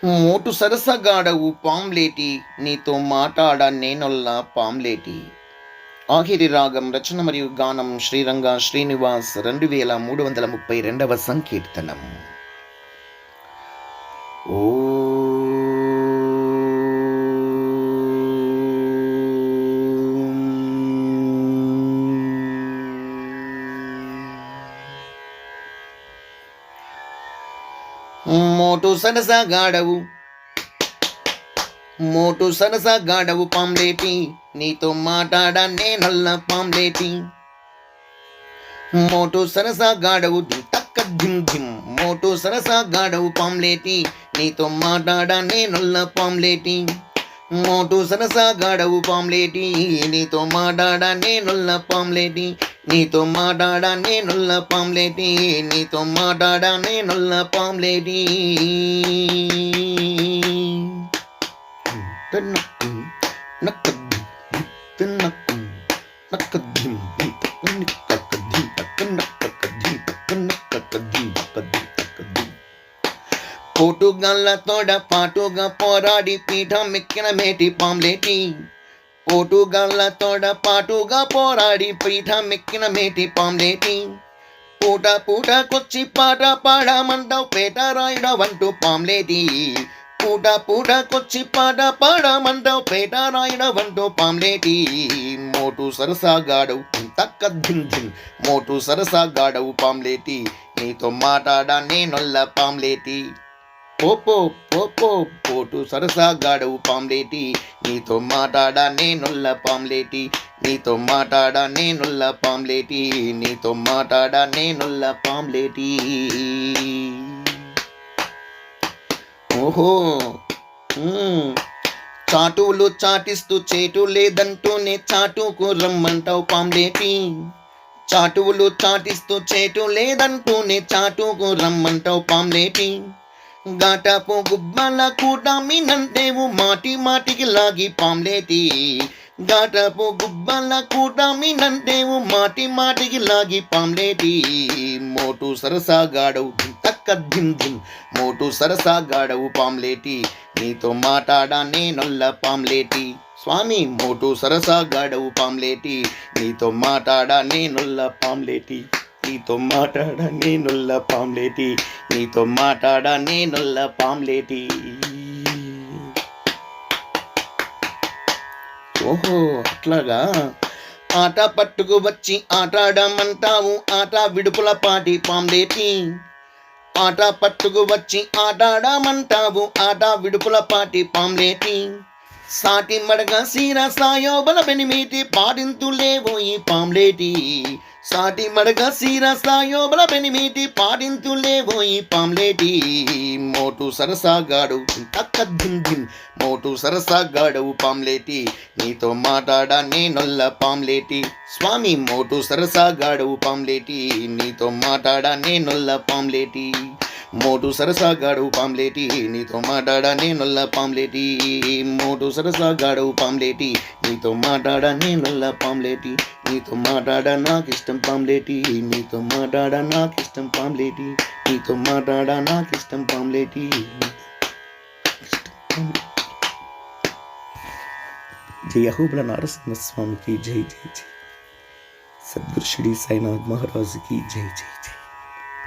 మోటు సరసగాడవు పాంలేటి నీతో మాటాడ నేనొల్ల పాంలేటి. ఆఖిరి రాగం రచన మరియు గానం శ్రీరంగ శ్రీనివాస్ 2332వ సంకీర్తనం. ఓ మోటు సరసగాడవు మోటు సరసగాడవు పాంలేటి నీతో మాటాడ నేనొల్ల పాంలేటి. మోటు సరసగాడవు తక్క ధిమ్ ధిమ్. మోటు సరసగాడవు పాంలేటి నీతో మాటాడ నేనొల్ల పాంలేటి. మోటు సరసగాడవు పాంలేటి నీతో మాటాడ నేనొల్ల పాంలేటి. నీతో మాటాడ నేనొల్ల పాంలేటి. నీతో మాటాడ నేనొల్ల పాంలేటి. పోటుగాళ్ళతోడ పాటుగా పోరాడి పీఠం ఎక్కిన మేటి పాంలేటి. పోటుగాళ్ళతోడ పాటుగా పోరాడి పీఠం ఎక్కిన మేటి పాంలేటి. పూట పూటకొచ్చి పాట పాడమంటావు పేట రాయడవంటూ పాంలేటి. పూట పూటకొచ్చి పాట పాడమంటావు పేట రాయడవంటూ పాంలేటి. మోటు సరసగాడవు తక్క ధిమ్ ధిమ్. మోటు సరసగాడవు పాంలేటి నీతో మాటాడ నేనొల్ల పాంలేటి. పోపో పోపో పోటు సరసగాడవు పాంలేటి నీతో మాటాడ నేనొల్ల పాంలేటి. నీతో మాటాడ నేనొల్ల పాంలేటి. నీతో మాటాడ నేనొల్ల పాంలేటి. ఓహో చాటువులు చాటిస్తూ చేటు లేదంటూనే చాటుకు రమ్మంటావు పాంలేటి. చాటువులు చాటిస్తూ చేటు లేదంటూనే చాటుకు రమ్మంటావు పాంలేటి. గాటపు గుబ్బల కూటమినంటేవు మాటి మాటికి లాగి పాంలేటి. గాటపు గుబ్బల కూటమినంటేవు మాటి మాటికి లాగి పాంలేటి. మోటు సరసగాడవు తక్క ధిమ్ ధిమ్. మోటు సరసగాడవు పాంలేటి నీతో మాటాడ నేనొల్ల పాంలేటి. స్వామి మోటు సరసగాడవు పాంలేటి నీతో మాటాడ నేనొల్ల పాంలేటి. నీతో మాటాడ నేనొల్ల పాంలేటి. నీతో మాటాడ నేనొల్ల పాంలేటి. ఓహో అట్లాగా. ఆట పట్టుకు వచ్చి ఆటాడమంటావు ఆట విడుపుల పాటి పాంలేటి. ఆట పట్టుకు వచ్చి ఆటాడమంటావు ఆట విడుపుల పాటి పాంలేటి. సాటి మడగ సీర సాయోబల బెనిమిటి పాడింతులేవో ఈ పాంలేటి. సాటి మడగ సీర సాయోబల బెనిమిటి పాడింతులేవో ఈ పాంలేటి. మోటు సరసగాడు తక్క ధిమ్ ధిమ్. మోటు సరసగాడవు పాంలేటి నీతో మాటాడ నేనొల్ల పాంలేటి. స్వామి మోటు సరసగాడవు పాంలేటి నీతో మాటాడ నేనొల్ల పాంలేటి. మోటు సరసగాడవు పాంలేటి నీతో మాటాడ నేనొల్ల పాంలేటి. మోటు సరసగాడవు పాంలేటి నీతో మాటాడ నేనొల్ల పాంలేటి. నీతో మాటాడ నాకిష్టం పాంలేటి. నీతో మాటాడ నాకిష్టం పాంలేటి. నీతో మాటాడ నాకిష్టం పాంలేటి. జై అహోబిల నరసింహస్వామికి జై జై జై. సద్గురు షిరిడి సాయినాథ్ మహారాజుకి జై జై జై.